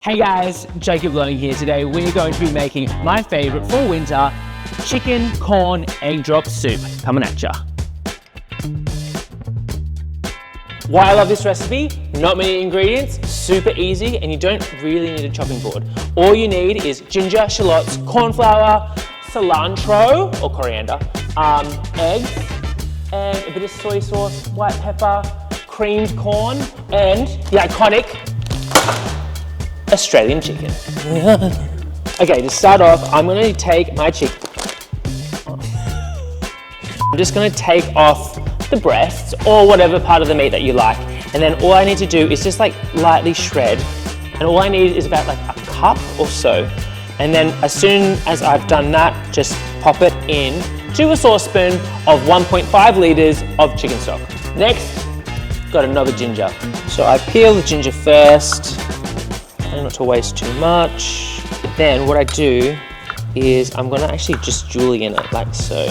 Hey guys, Jacob Learning here. Today we're going to be making my favourite for winter, chicken corn egg drop soup. Coming at ya. Why I love this recipe? Not many ingredients, super easy, and you don't really need a chopping board. All you need is ginger, shallots, cornflour, cilantro or coriander, eggs, and a bit of soy sauce, white pepper, creamed corn, and the iconic Australian chicken. Okay, to start off, I'm gonna take my chicken. I'm just gonna take off the breasts or whatever part of the meat that you like. And then all I need to do is just like lightly shred. And all I need is about like a cup or so. And then as soon as I've done that, just pop it in to a saucepan of 1.5 litres of chicken stock. Next, got another ginger. So I peel the ginger first. Not to waste too much. But then what I do is I'm gonna actually just julienne it like so.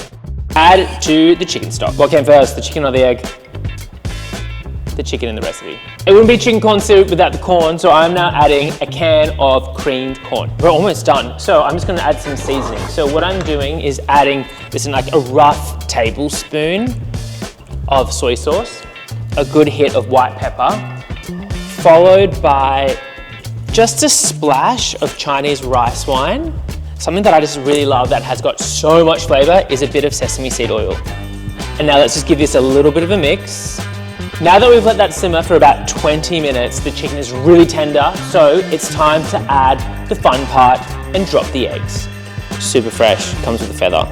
Add it to the chicken stock. What came first, the chicken or the egg? The chicken in the recipe. It wouldn't be chicken corn soup without the corn, so I'm now adding a can of creamed corn. We're almost done, so I'm just gonna add some seasoning. So what I'm doing is adding this in like a rough tablespoon of soy sauce, a good hit of white pepper, followed by just a splash of Chinese rice wine. Something that I just really love that has got so much flavor is a bit of sesame seed oil. And now let's just give this a little bit of a mix. Now that we've let that simmer for about 20 minutes, the chicken is really tender, so it's time to add the fun part and drop the eggs. Super fresh, comes with a feather.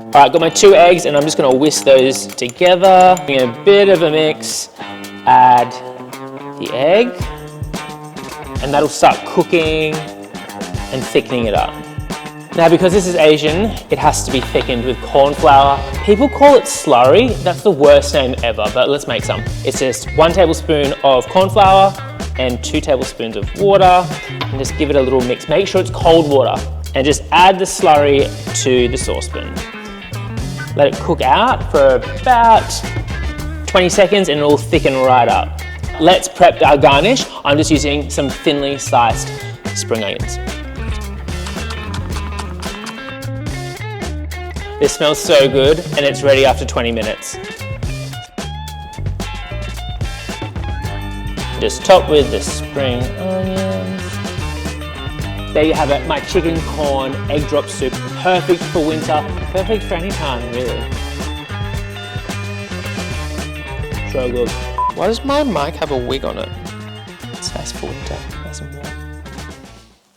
All right, got my 2 eggs and I'm just gonna whisk those together. Give a bit of a mix, add the egg, and that'll start cooking and thickening it up. Now, because this is Asian, it has to be thickened with corn flour. People call it slurry. That's the worst name ever, but let's make some. It's just 1 tablespoon of corn flour and 2 tablespoons of water, and just give it a little mix. Make sure it's cold water, and just add the slurry to the saucepan. Let it cook out for about 20 seconds and it'll thicken right up. Let's prep our garnish. I'm just using some thinly sliced spring onions. This smells so good and it's ready after 20 minutes. Just top with the spring onions. There you have it, my chicken corn egg drop soup. Perfect for winter, perfect for any time, really. So good. Why does my mic have a wig on it? It's nice for winter, nice and warm.